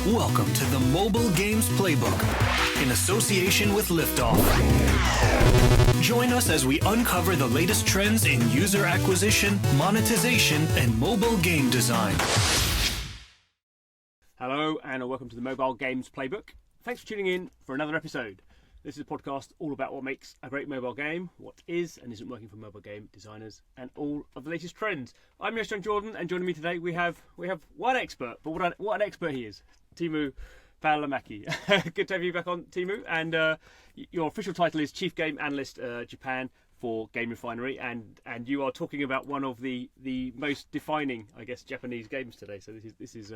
Welcome to the Mobile Games Playbook in association with Liftoff. Join us as we uncover the latest trends in user acquisition, monetization, and mobile game design. Hello and welcome to the Mobile Games Playbook. Thanks for tuning in for another episode. This is a podcast all about what makes a great mobile game, what is and isn't working for mobile game designers, and all of the latest trends. I'm your host, Jordan, and joining me today we have one expert, but what an expert he is, Teemu Palomäki. Good to have you back on, Teemu. And your official title is Chief Game Analyst Japan for Game Refinery, and you are talking about one of the most defining, I guess, Japanese games today. So this is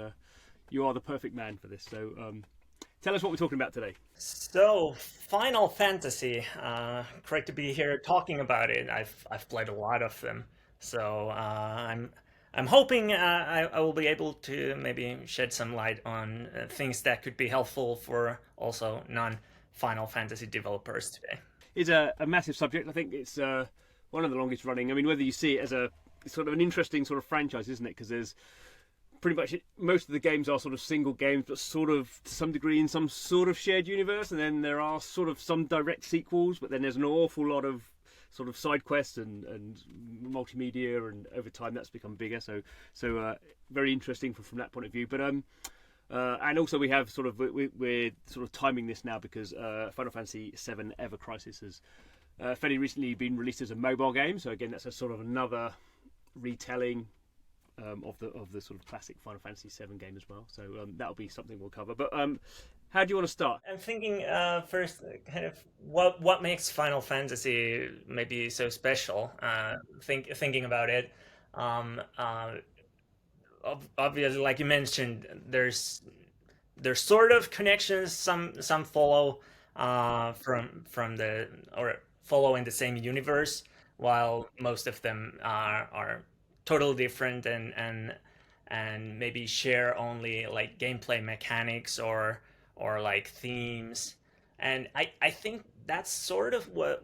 you are the perfect man for this. So tell us what we're talking about today. So, Final Fantasy. Great to be here talking about it. I've played a lot of them, so I'm hoping I will be able to maybe shed some light on things that could be helpful for also non-Final Fantasy developers today. It's a massive subject. I think it's one of the longest running. I mean, whether you see it as a sort of an interesting sort of franchise, isn't it? Because there's pretty much most of the games are sort of single games, but sort of to some degree in some sort of shared universe, and then there are sort of some direct sequels, but then there's an awful lot of sort of side quests and multimedia, and over time that's become bigger. So very interesting from that point of view. But and also we have sort of we're sort of timing this now because Final Fantasy VII Ever Crisis has fairly recently been released as a mobile game. So again, that's a sort of another retelling of the sort of classic Final Fantasy VII game as well. So that'll be something we'll cover. But how do you want to start? I'm thinking first, kind of what makes Final Fantasy maybe so special. Thinking about it, obviously, like you mentioned, there's sort of connections. Some follow from the or follow in the same universe, while most of them are totally different and maybe share only like gameplay mechanics or like themes. And I think that's sort of what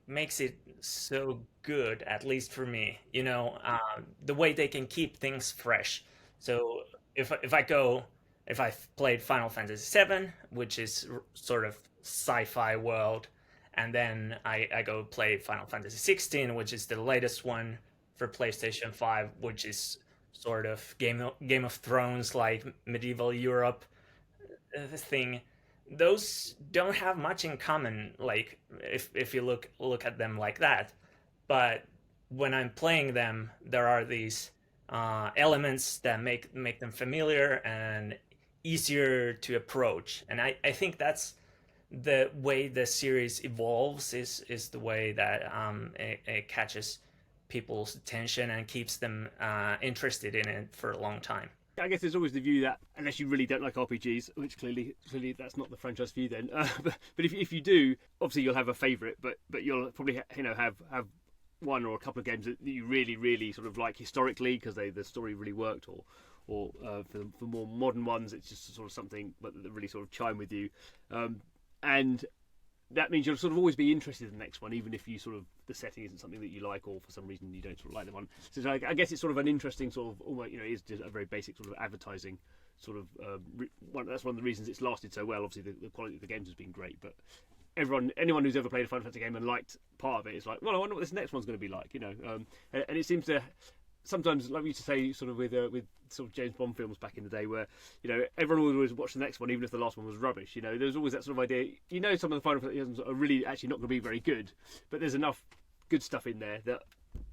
makes it so good, at least for me, the way they can keep things fresh. So if I've played Final Fantasy VII, which is sort of sci-fi world, and then I go play Final Fantasy 16, which is the latest one for PlayStation 5, which is sort of Game of Thrones, like medieval Europe thing. Those don't have much in common, like if you look at them like that. But when I'm playing them, there are these elements that make them familiar and easier to approach. And I think that's the way the series evolves, is the way that it catches people's attention and keeps them interested in it for a long time. I guess there's always the view that unless you really don't like RPGs, which clearly that's not the franchise view then. But if you do, obviously you'll have a favourite, but you'll probably have one or a couple of games that you really sort of like historically because the story really worked, or for more modern ones it's just sort of something that really sort of chime with you, and that means you'll sort of always be interested in the next one, even if you sort of the setting isn't something that you like, or for some reason you don't sort of like the one. So I guess it's sort of an interesting sort of almost, it's just a very basic sort of advertising sort of that's one of the reasons it's lasted so well. Obviously the quality of the games has been great, but anyone who's ever played a Final Fantasy game and liked part of it is like, well, I wonder what this next one's going to be like, and it seems to sometimes, like we used to say, sort of with sort of James Bond films back in the day, where everyone would always watch the next one, even if the last one was rubbish. There's always that sort of idea. Some of the Final Fantasy games are really actually not going to be very good, but there's enough good stuff in there that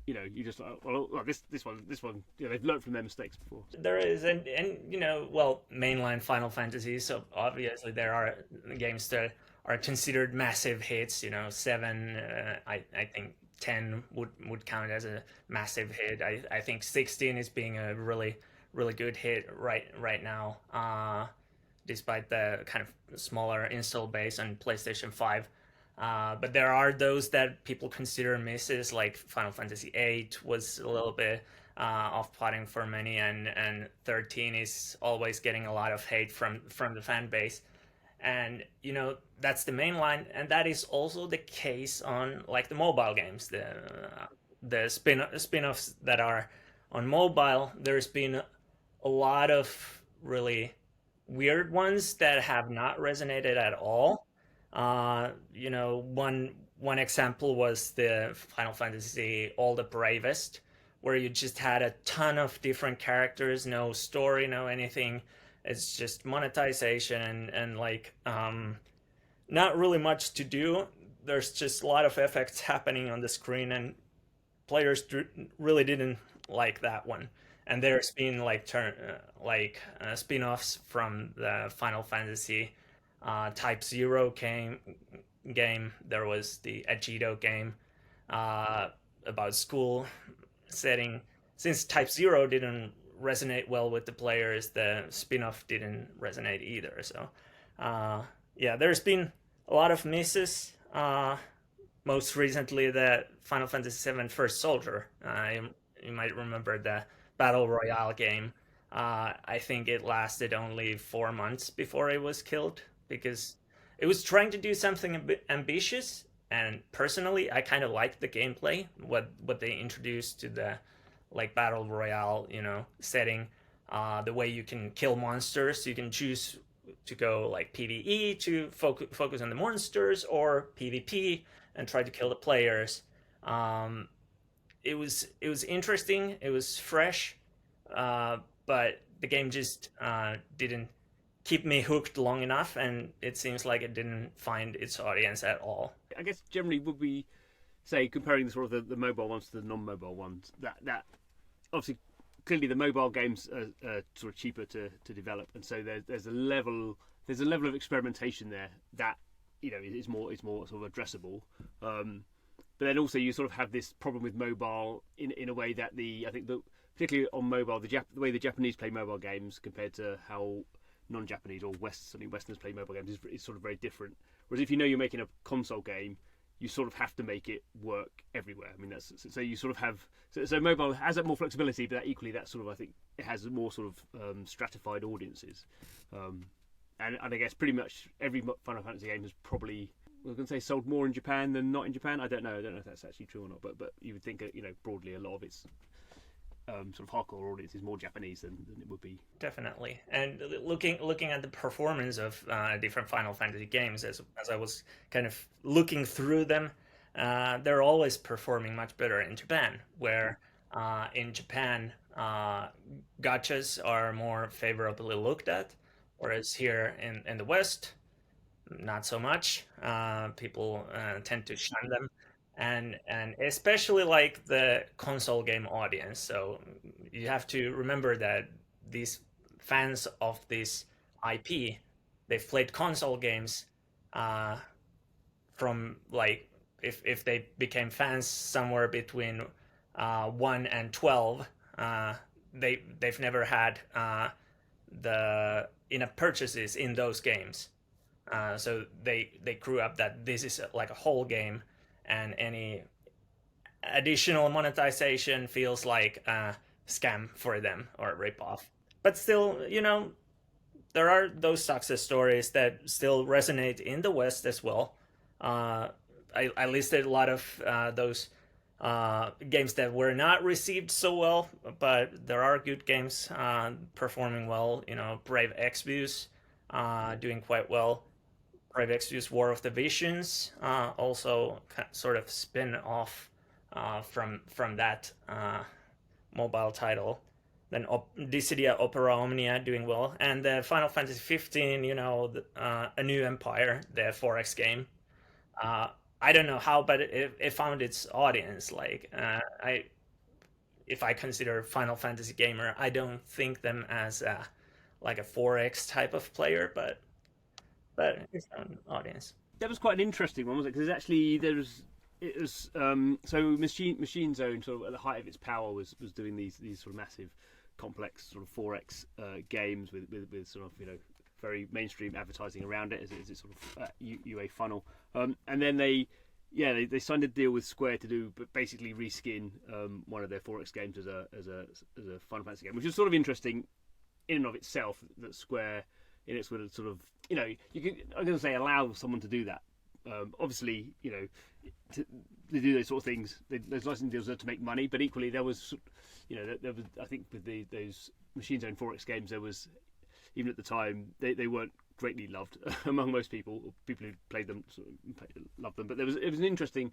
you just like, well, this one, they've learned from their mistakes before. There is, and mainline Final Fantasy. So obviously there are games that are considered massive hits. 7, I think 10 would count as a massive hit. I think 16 is being a really good hit right now, despite the kind of smaller install base on PlayStation 5. But there are those that people consider misses, like Final Fantasy 8 was a little bit off-putting for many, and 13 is always getting a lot of hate from the fan base. And that's the main line, and that is also the case on like the mobile games, the spin-offs that are on mobile. There's been a lot of really weird ones that have not resonated at all. One example was the Final Fantasy All the Bravest, where you just had a ton of different characters, no story, no anything. It's just monetization and like not really much to do. There's just a lot of effects happening on the screen, and players really didn't like that one. And there's been like spin-offs from the Final Fantasy Type Zero game. There was the Agido game about school setting. Since Type Zero didn't resonate well with the players, the spin-off didn't resonate either. So yeah, there's been a lot of misses. Most recently, the Final Fantasy VII First Soldier. You might remember the Battle Royale game. I think it lasted only 4 months before it was killed because it was trying to do something a bit ambitious. And personally, I kind of liked the gameplay, what they introduced to the like Battle Royale, setting. The way you can kill monsters, you can choose to go like PvE to focus on the monsters, or PvP and try to kill the players. It was interesting. It was fresh, but the game just didn't keep me hooked long enough, and it seems like it didn't find its audience at all. I guess generally would we say, comparing the sort of the mobile ones to the non-mobile ones, that obviously clearly the mobile games are sort of cheaper to develop, and so there's a level of experimentation there that is more sort of addressable. But then also you sort of have this problem with mobile in a way that I think particularly on mobile the way the Japanese play mobile games compared to how non-Japanese or certainly Westerners play mobile games is sort of very different. Whereas if you're making a console game, you sort of have to make it work everywhere. I mean, that's so you sort of have so mobile has that more flexibility, but that sort of I think it has more sort of stratified audiences, and I guess pretty much every Final Fantasy game has probably I was going to say sold more in Japan than not in Japan. I don't know if that's actually true or not, but you would think broadly a lot of its sort of hardcore audience is more Japanese than it would be. Definitely. And looking at the performance of different Final Fantasy games, as I was kind of looking through them, they're always performing much better in Japan, where in Japan gachas are more favorably looked at, whereas here in the West, not so much. People tend to shun them, and especially like the console game audience. So you have to remember that these fans of this IP, they've played console games from like if they became fans somewhere between 1 and 12, they've never had the in-app purchases in those games. So they grew up that this is like a whole game, and any additional monetization feels like a scam for them or a ripoff. But still, there are those success stories that still resonate in the West as well. I listed a lot of those games that were not received so well, but there are good games performing well. Brave Exvius doing quite well. Brave Exvius War of the Visions also sort of spin off from that mobile title. Then Dissidia Opera Omnia doing well, and the Final Fantasy 15, A New Empire, the 4X game. I don't know how, but it found its audience. Like if I consider Final Fantasy gamer, I don't think them as like a 4X type of player, but it's an audience. That was quite an interesting one, wasn't it? Because actually so Machine Zone sort of at the height of its power was doing these sort of massive, complex sort of 4X games with sort of very mainstream advertising around it as it's sort of UA funnel, and then they signed a deal with Square to do basically reskin one of their 4X games as a Final Fantasy game, which is sort of interesting in and of itself that Square in its sort of I'm going to say allow someone to do that. Obviously, to do those sort of things, those licensing deals are to make money, but equally there was I think with those Machine Zone 4X games, there was even at the time, they weren't greatly loved among most people. People who played them sort of loved them, but it was an interesting,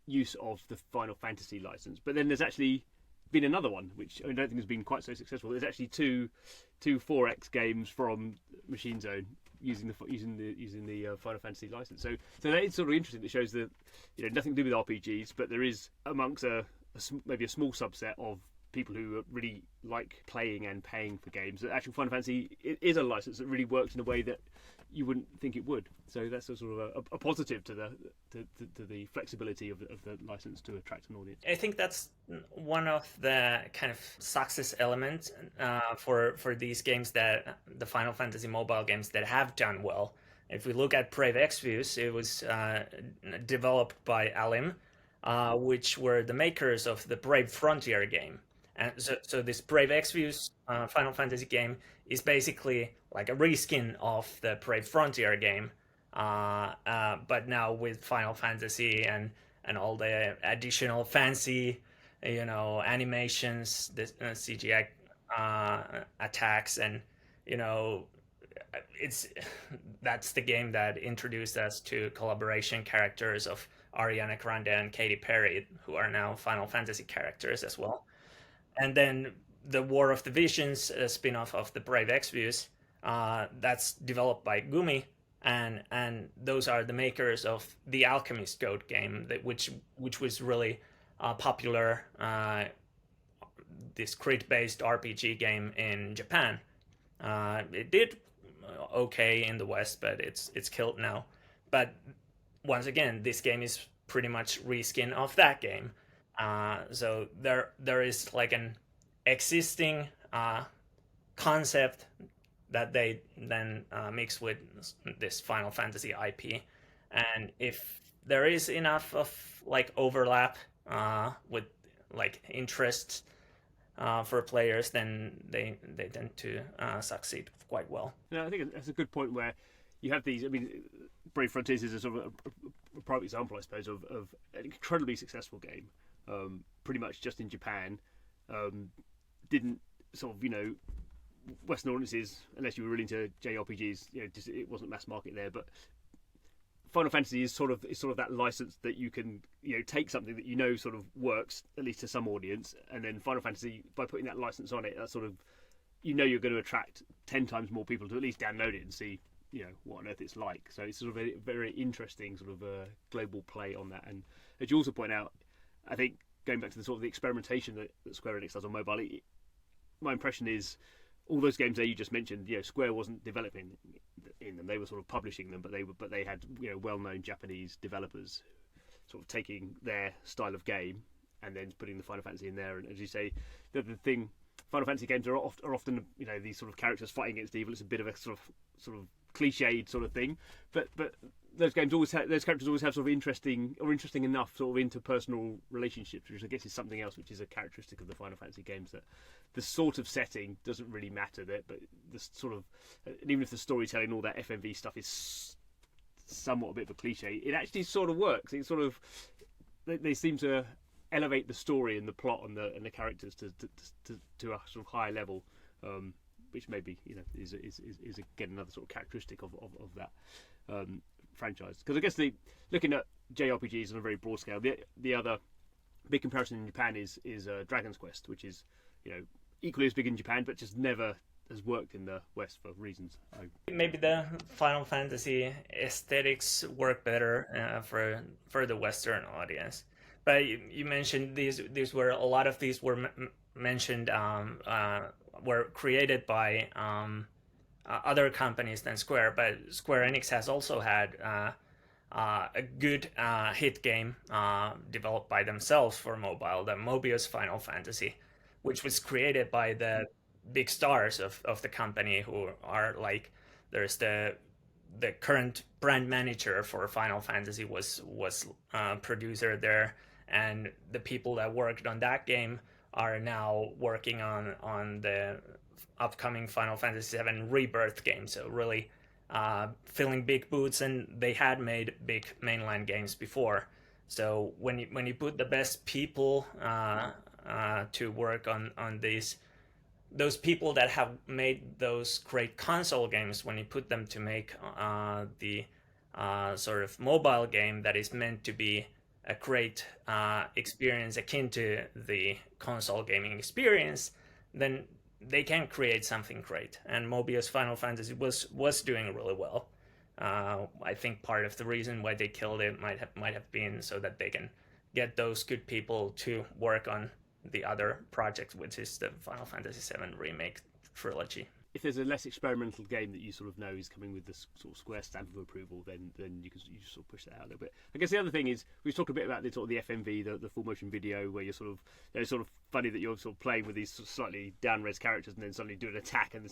use of the Final Fantasy license. But then there's actually been another one, which I don't think has been quite so successful. There's actually two 4X games from Machine Zone using the Final Fantasy license. So that is sort of interesting. That shows that nothing to do with RPGs, but there is amongst maybe a small subset of people who really like playing and paying for games. That actual Final Fantasy is a license that really works in a way that you wouldn't think it would. So that's a sort of a positive to the flexibility of the license to attract an audience. I think that's one of the kind of success elements for these games, that the Final Fantasy mobile games that have done well. If we look at Brave Exvius, it was developed by Alim, which were the makers of the Brave Frontier game. And so this Brave Exvius Final Fantasy game is basically like a reskin of the Brave Frontier game, but now with Final Fantasy and all the additional fancy, animations, the CGI attacks, and that's the game that introduced us to collaboration characters of Ariana Grande and Katy Perry, who are now Final Fantasy characters as well. And then the War of the Visions spin-off of the Brave Exvius, that's developed by Gumi, and those are the makers of the Alchemist Code game, which was really popular, this grid-based RPG game in Japan. It did okay in the West, but it's killed now. But once again, this game is pretty much reskin of that game. So there is like an existing concept that they then mix with this Final Fantasy IP, and if there is enough of like overlap with like interests for players, then they tend to succeed quite well. I think that's a good point where you have these. I mean, Brave Frontiers is a sort of a prime example, I suppose, of an incredibly successful game. Pretty much just in Japan, didn't sort of Western audiences, unless you were really into JRPGs, just, it wasn't mass market there. But Final Fantasy is sort of that license that you can take something that sort of works at least to some audience, and then Final Fantasy, by putting that license on it, that sort of you're going to attract 10 times more people to at least download it and see what on earth it's like. So it's sort of a very interesting sort of global play on that. And as you also point out, I think going back to the sort of the experimentation that Square Enix does on mobile, my impression is all those games that you just mentioned, Square wasn't developing in them; they were sort of publishing them, but they had well-known Japanese developers sort of taking their style of game and then putting the Final Fantasy in there. And as you say, the thing, Final Fantasy games are often these sort of characters fighting against evil. It's a bit of a sort of cliched sort of thing, but those characters always have sort of interesting enough sort of interpersonal relationships, which I guess is something else, which is a characteristic of the Final Fantasy games, that the sort of setting doesn't really matter, but the sort of, and even if the storytelling, all that FMV stuff is somewhat a bit of a cliche, it actually sort of works. It sort of, they seem to elevate the story and the plot and the characters to a sort of higher level, which maybe is again another sort of characteristic of that franchise. Because I guess looking at JRPGs on a very broad scale, the other big comparison in Japan is Dragon's Quest, which is equally as big in Japan, but just never has worked in the West for reasons. Maybe the Final Fantasy aesthetics work better for the Western audience. But you mentioned these were a lot of these were mentioned were created by other companies than Square, but Square Enix has also had a good hit game developed by themselves for mobile, the Mobius Final Fantasy, which was created by the big stars of the company, who are like, there's the current brand manager for Final Fantasy was producer there, and the people that worked on that game are now working on the upcoming Final Fantasy VII Rebirth game. So really filling big boots, and they had made big mainline games before. So when you put the best people to work on these those people that have made those great console games, when you put them to make the sort of mobile game that is meant to be a great experience akin to the console gaming experience, then they can create something great. And Mobius Final Fantasy was doing really well. I think part of the reason why they killed it might have been so that they can get those good people to work on the other project, which is the Final Fantasy VII Remake trilogy. If there's a less experimental game that you sort of know is coming with this sort of Square stamp of approval, then you sort of push that out a little bit. I guess the other thing is we've talked a bit about the sort of the FMV, the full motion video, where you're sort of it's sort of funny that you're sort of playing with these sort of slightly down-res characters and then suddenly do an attack, and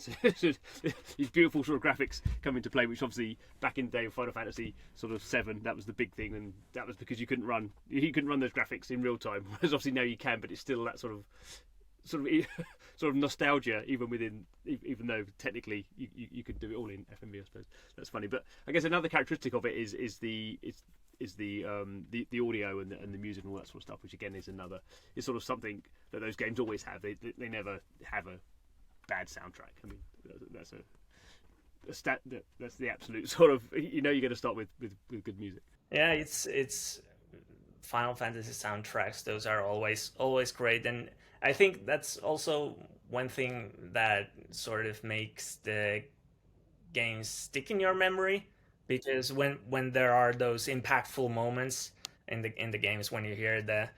these beautiful sort of graphics come into play, which obviously back in the day of Final Fantasy sort of 7, that was the big thing, and that was because you couldn't run those graphics in real time. Whereas obviously now you can, but it's still that sort of nostalgia, even though technically you could do it all in FMV, I suppose. That's funny, but I guess another characteristic of it is the audio and the music and all that sort of stuff, which again is sort of something that those games always have. They never have a bad soundtrack. I mean, that's the absolute sort of, you're going to start with good music. Yeah, it's Final Fantasy soundtracks. Those are always great, and I think that's also one thing that sort of makes the games stick in your memory, because when there are those impactful moments in the games, when you hear the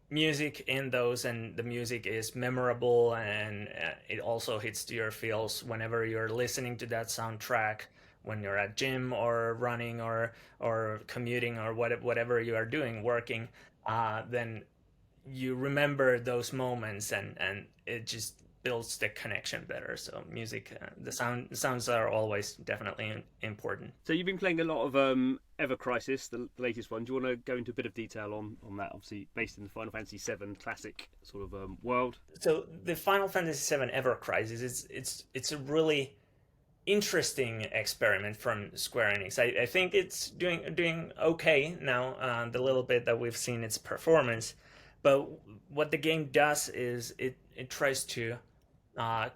music in those, and the music is memorable, and it also hits to your feels whenever you're listening to that soundtrack, when you're at gym or running or commuting or whatever you are doing, working, then you remember those moments, and it just builds the connection better. So music, the sounds are always definitely important. So you've been playing a lot of Ever Crisis, the latest one. Do you want to go into a bit of detail on that? Obviously based in the Final Fantasy VII classic sort of world. So the Final Fantasy VII Ever Crisis, it's a really interesting experiment from Square Enix. I think it's doing okay now, the little bit that we've seen its performance. But what the game does is it tries to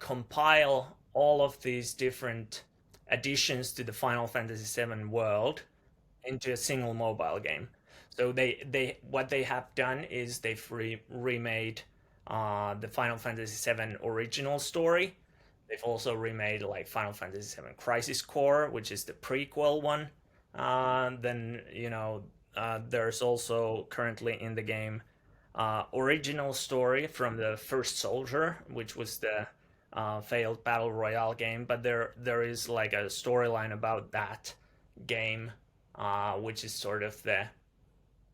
compile all of these different additions to the Final Fantasy VII world into a single mobile game. So what they have done is they've remade the Final Fantasy VII original story. They've also remade like Final Fantasy VII Crisis Core, which is the prequel one. Then there's also currently in the game original story from the First Soldier, which was the failed battle royale game, but there is like a storyline about that game, which is sort of the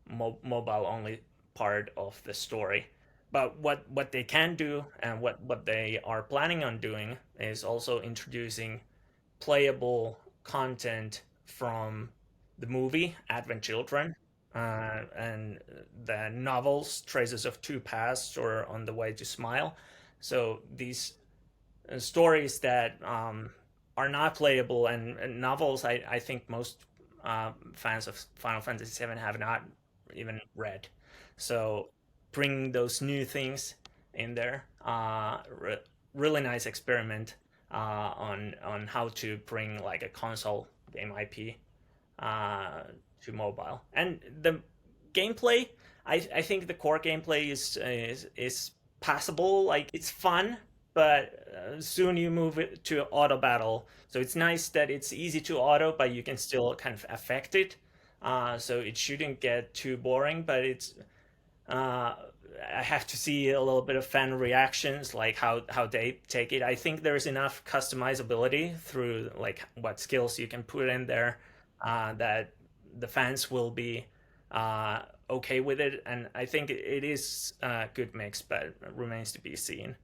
mobile only part of the story. But what they can do, and what they are planning on doing, is also introducing playable content from the movie Advent Children, and the novels Traces of Two Pasts or On the Way to Smile. So these stories that are not playable, and novels I think most fans of Final Fantasy VII have not even read. So bringing those new things in there, really nice experiment on how to bring like a console game IP to mobile. And the gameplay, I think the core gameplay is passable. Like, it's fun, but soon you move it to auto battle. So it's nice that it's easy to auto, but you can still kind of affect it. So it shouldn't get too boring, but it's I have to see a little bit of fan reactions, like how they take it. I think there's enough customizability through like what skills you can put in there, that the fans will be okay with it, and I think it is a good mix, but it remains to be seen.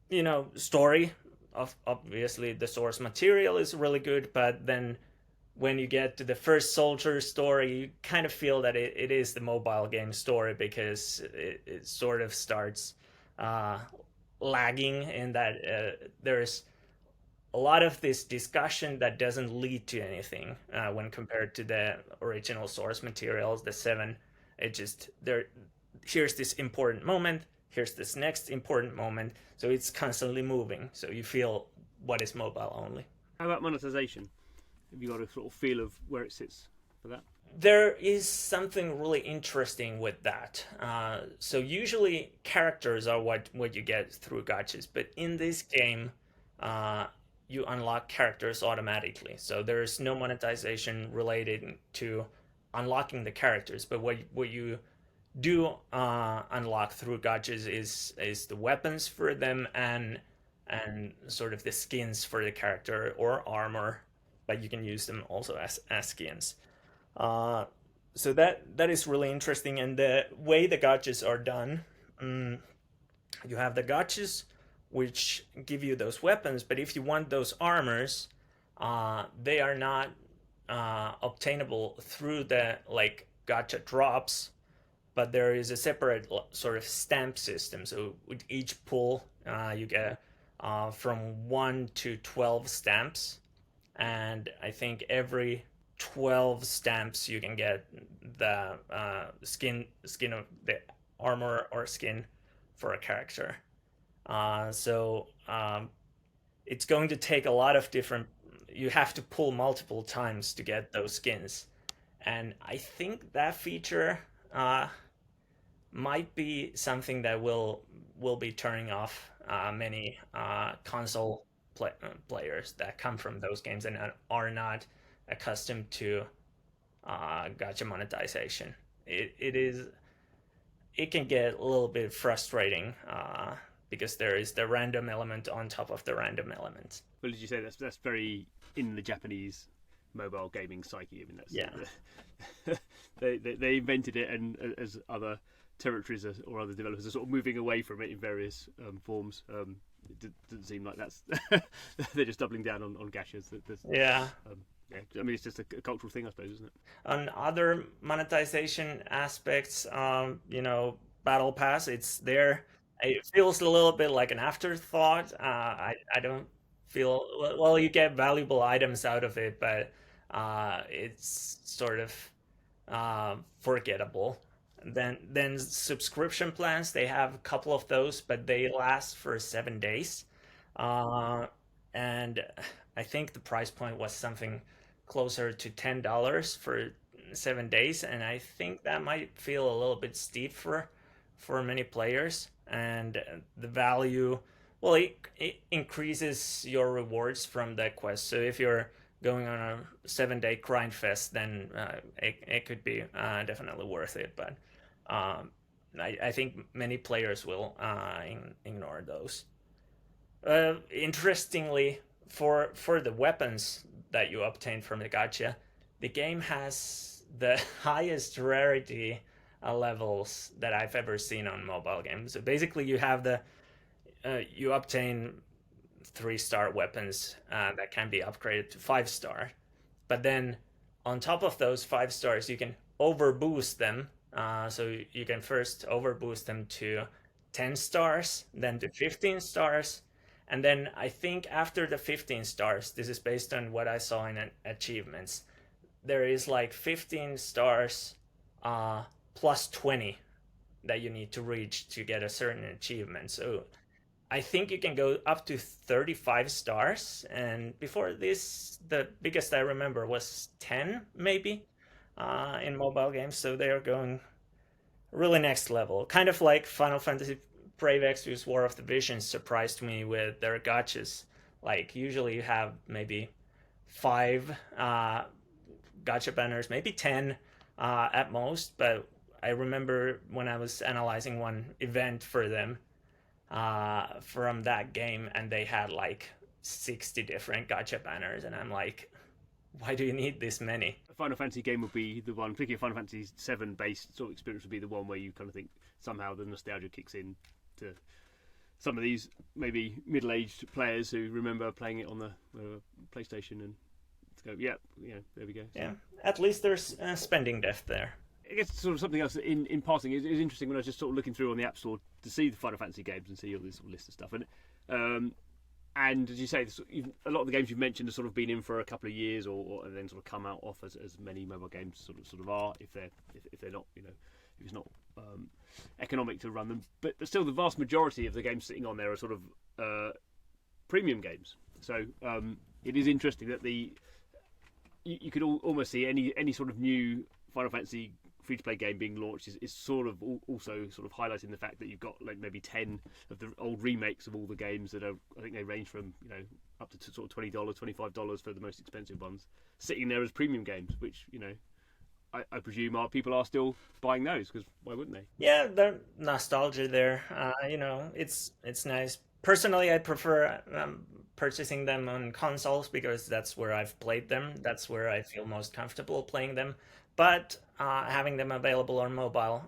Story, obviously the source material is really good, but then when you get to the First Soldier story, you kind of feel that it is the mobile game story, because it sort of starts lagging in that there's a lot of this discussion that doesn't lead to anything when compared to the original source materials, the 7. It just, here's this important moment, here's this next important moment. So it's constantly moving. So you feel what is mobile only. How about monetization? Have you got a sort of feel of where it sits for that? There is something really interesting with that. So usually characters are what you get through gachas, but in this game, you unlock characters automatically. So there's no monetization related to unlocking the characters, but what you do unlock through gachas is the weapons for them and sort of the skins for the character or armor, but you can use them also as skins. So that is really interesting, and the way the gachas are done, you have the gachas which give you those weapons, but if you want those armors, they are not obtainable through the like gacha drops, but there is a separate sort of stamp system. So with each pull, you get from 1 to 12 stamps, and I think every 12 stamps you can get the skin of the armor or skin for a character. So it's going to take a lot of different, you have to pull multiple times to get those skins, and I think that feature might be something that will be turning off many console players that come from those games and are not accustomed to gacha monetization. It can get a little bit frustrating because there is the random element on top of the random element. Well, as you say, that's very in the Japanese mobile gaming psyche. I mean, that's they invented it, and as other territories or other developers are sort of moving away from it in various forms. It doesn't seem like that's they're just doubling down on gachas. Yeah. I mean, it's just a cultural thing, I suppose, isn't it? On other monetization aspects, Battle Pass, it's there. It feels a little bit like an afterthought. I don't feel well. You get valuable items out of it, but it's sort of forgettable. Then subscription plans, they have a couple of those, but they last for 7 days, and I think the price point was something closer to $10 for 7 days, and I think that might feel a little bit steep for many players. And the value, well, it increases your rewards from that quest. So if you're going on a 7-day grind fest, then it could be definitely worth it. But I think many players will ignore those. Interestingly, for the weapons that you obtain from the gacha, the game has the highest rarity levels that I've ever seen on mobile games. So basically, you have you obtain 3-star weapons that can be upgraded to 5-star, but then on top of those 5 stars, you can overboost them. So you can first overboost them to 10 stars, then to 15 stars. And then I think after the 15 stars, this is based on what I saw in achievements, there is like 15 stars plus 20 that you need to reach to get a certain achievement. So I think you can go up to 35 stars. And before this, the biggest I remember was 10 maybe in mobile games. So they are going really next level. Kind of like Final Fantasy Brave Exvius War of the Visions surprised me with their gachas. Like usually you have maybe 5 gacha banners, maybe 10 at most, but I remember when I was analyzing one event for them from that game, and they had like 60 different gacha banners, and I'm like, why do you need this many? A Final Fantasy game would be the one, particularly a Final Fantasy 7 based sort of experience would be the one where you kind of think somehow the nostalgia kicks in to some of these maybe middle-aged players who remember playing it on the PlayStation and go, yeah, there we go. So, yeah, at least there's spending depth there. I guess sort of something else in passing is interesting when I was just sort of looking through on the App Store to see the Final Fantasy games and see all this sort of list of stuff. And as you say, a lot of the games you've mentioned have sort of been in for a couple of years, or and then sort of come out off as many mobile games sort of are if they're not if it's not economic to run them. But still, the vast majority of the games sitting on there are sort of premium games. So it is interesting that you could almost see any sort of new Final Fantasy free-to-play game being launched is sort of also sort of highlighting the fact that you've got like maybe 10 of the old remakes of all the games that are, I think they range from up to sort of $20, $25 for the most expensive ones, sitting there as premium games, which I presume people are still buying those, because why wouldn't they? Yeah, the nostalgia there. It's nice. Personally, I prefer purchasing them on consoles because that's where I've played them. That's where I feel most comfortable playing them. But having them available on mobile,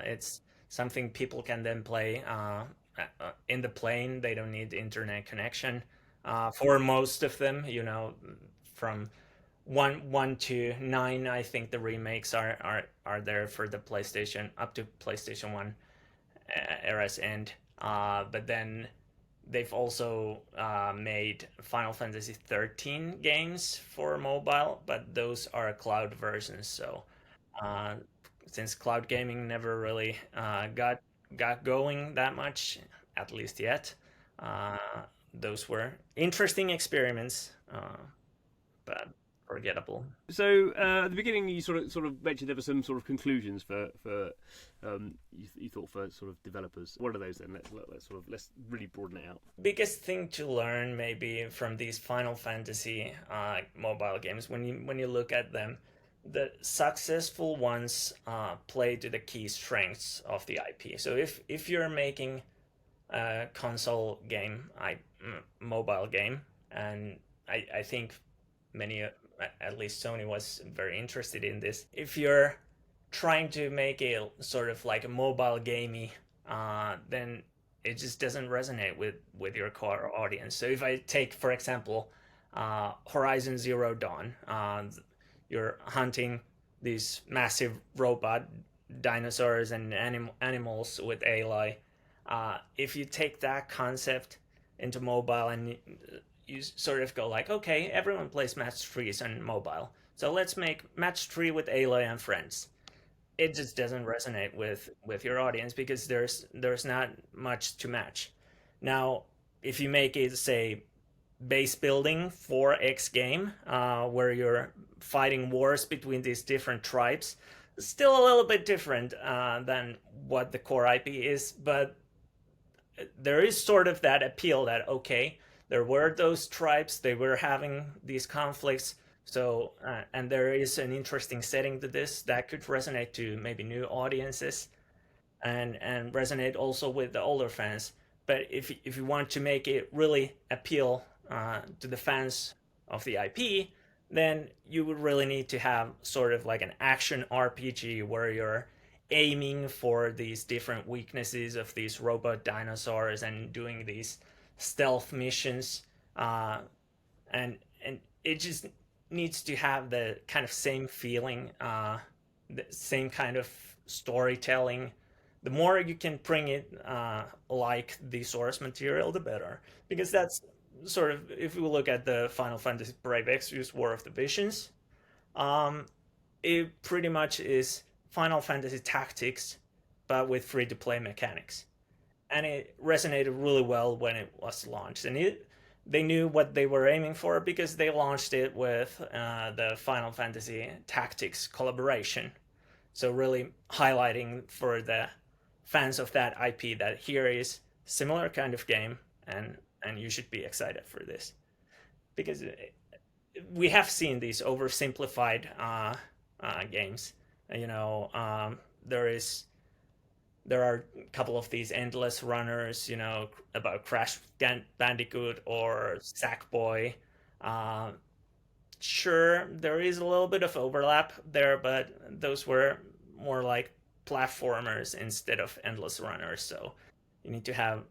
it's something people can then play in the plane. They don't need internet connection. For most of them, from one to nine, I think the remakes are there for the PlayStation up to PlayStation 1 era's end. But then they've also made Final Fantasy 13 games for mobile, but those are cloud versions. So uh, since cloud gaming never really got going that much, at least yet, uh, those were interesting experiments, but forgettable. So at the beginning, you sort of mentioned there were some sort of conclusions for you thought for sort of developers. What are those then? Let's really broaden it out. Biggest thing to learn maybe from these Final Fantasy mobile games, when you look at them, the successful ones play to the key strengths of the IP. So if you're making a console game, mobile game, and I think many, at least Sony was very interested in this. If you're trying to make it sort of like a mobile gamey, then it just doesn't resonate with your core audience. So if I take, for example, Horizon Zero Dawn, you're hunting these massive robot dinosaurs and animals with Aloy. If you take that concept into mobile and you sort of go like, okay, everyone plays match 3s on mobile, so let's make match 3 with Aloy and friends. It just doesn't resonate with your audience because there's not much to match. Now, if you make it, say, base building 4X game, where you're fighting wars between these different tribes, still a little bit different than what the core IP is, but there is sort of that appeal that, okay, there were those tribes, they were having these conflicts, so and there is an interesting setting to this that could resonate to maybe new audiences and resonate also with the older fans. But if you want to make it really appeal to the fans of the IP, then you would really need to have sort of like an action RPG where you're aiming for these different weaknesses of these robot dinosaurs and doing these stealth missions, and it just needs to have the kind of same feeling, the same kind of storytelling. The more you can bring it like the source material, the better, because that's sort of, if we look at the Final Fantasy Brave Exvius War of the Visions, it pretty much is Final Fantasy Tactics, but with free-to-play mechanics. And it resonated really well when it was launched. And they knew what they were aiming for because they launched it with the Final Fantasy Tactics collaboration. So really highlighting for the fans of that IP that here is similar kind of game, and you should be excited for this. Because we have seen these oversimplified games. There are a couple of these endless runners, about Crash Bandicoot or Sackboy. Sure, there is a little bit of overlap there, but those were more like platformers instead of endless runners. So you need to have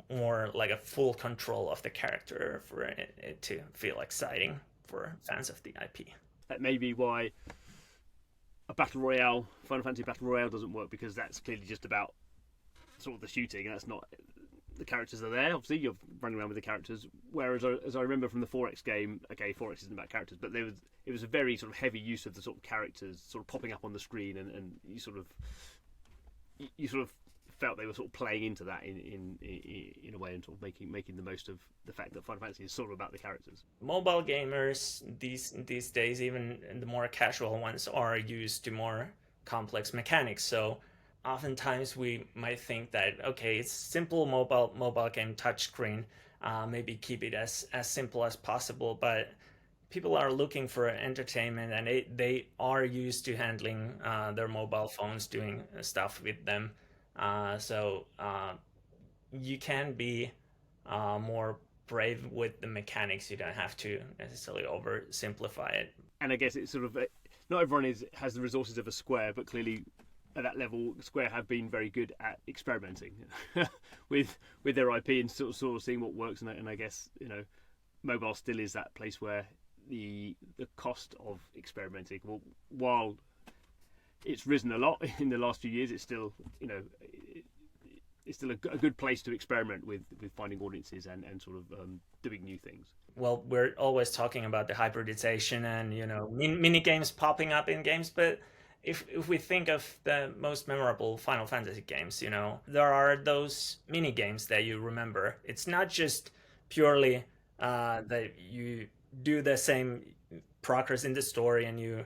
more like a full control of the character for it to feel exciting for fans of the IP. That may be why a battle royale, Final Fantasy battle royale, doesn't work, because that's clearly just about sort of the shooting, and that's not, the characters are there. Obviously, you're running around with the characters. Whereas, as I remember from the 4X game, okay, 4X isn't about characters, but it was a very sort of heavy use of the sort of characters sort of popping up on the screen, and you sort of you sort of felt they were sort of playing into that in a way, and sort of making the most of the fact that Final Fantasy is sort of about the characters. Mobile gamers these days, even the more casual ones, are used to more complex mechanics. So oftentimes we might think that, okay, it's simple mobile game touchscreen, maybe keep it as simple as possible, but people are looking for entertainment, and they are used to handling their mobile phones, doing stuff with them. So you can be more brave with the mechanics. You don't have to necessarily oversimplify it. And I guess it's sort of not everyone has the resources of a Square, but clearly at that level, Square have been very good at experimenting with their IP and sort of seeing what works. And I guess, you know, mobile still is that place where the cost of experimenting, well, while it's risen a lot in the last few years, it's still, you know, it's still a good place to experiment with finding audiences and sort of doing new things. Well, we're always talking about the hybridization and, you know, mini games popping up in games, but if we think of the most memorable Final Fantasy games, you know, there are those mini games that you remember. It's not just purely that you do the same progress in the story and you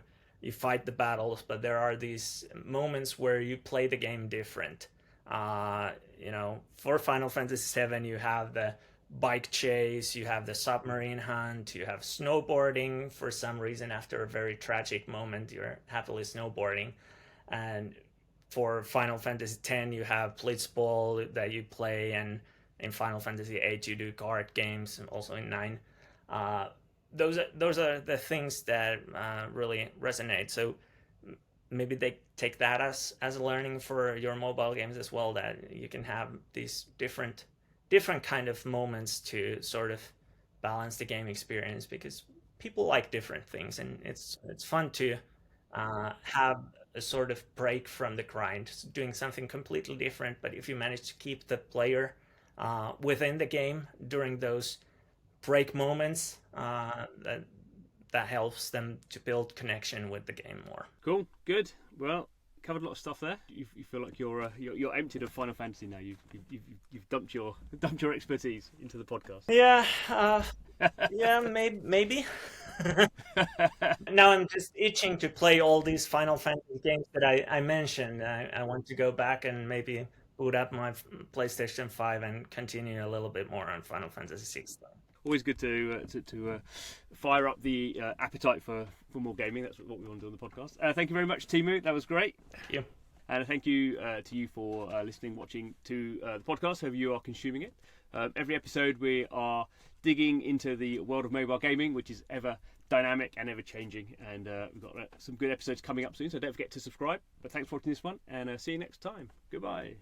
fight the battles, but there are these moments where you play the game different. You know, for Final Fantasy VII, you have the bike chase, you have the submarine hunt, you have snowboarding. For some reason, after a very tragic moment, you're happily snowboarding. And for Final Fantasy X, you have Blitzball that you play, and in Final Fantasy VIII, you do card games, and also in 9. Those are the things that really resonate. So maybe they take that as a learning for your mobile games as well, that you can have these different kind of moments to sort of balance the game experience, because people like different things, and it's fun to have a sort of break from the grind, doing something completely different. But if you manage to keep the player within the game during those break moments, that helps them to build connection with the game more. Cool, good. Well, covered a lot of stuff there. You feel like you're emptied of Final Fantasy now. You've dumped your expertise into the podcast. Yeah, yeah, maybe. Now I'm just itching to play all these Final Fantasy games that I mentioned. I want to go back and maybe boot up my PlayStation 5 and continue a little bit more on Final Fantasy 6 though. Always good to fire up the appetite for more gaming. That's what we want to do on the podcast. Thank you very much, Teemu. That was great. Thank you. And thank you to you for listening, watching to the podcast, however you are consuming it. Every episode we are digging into the world of mobile gaming, which is ever dynamic and ever changing. And we've got some good episodes coming up soon, so don't forget to subscribe. But thanks for watching this one, and see you next time. Goodbye.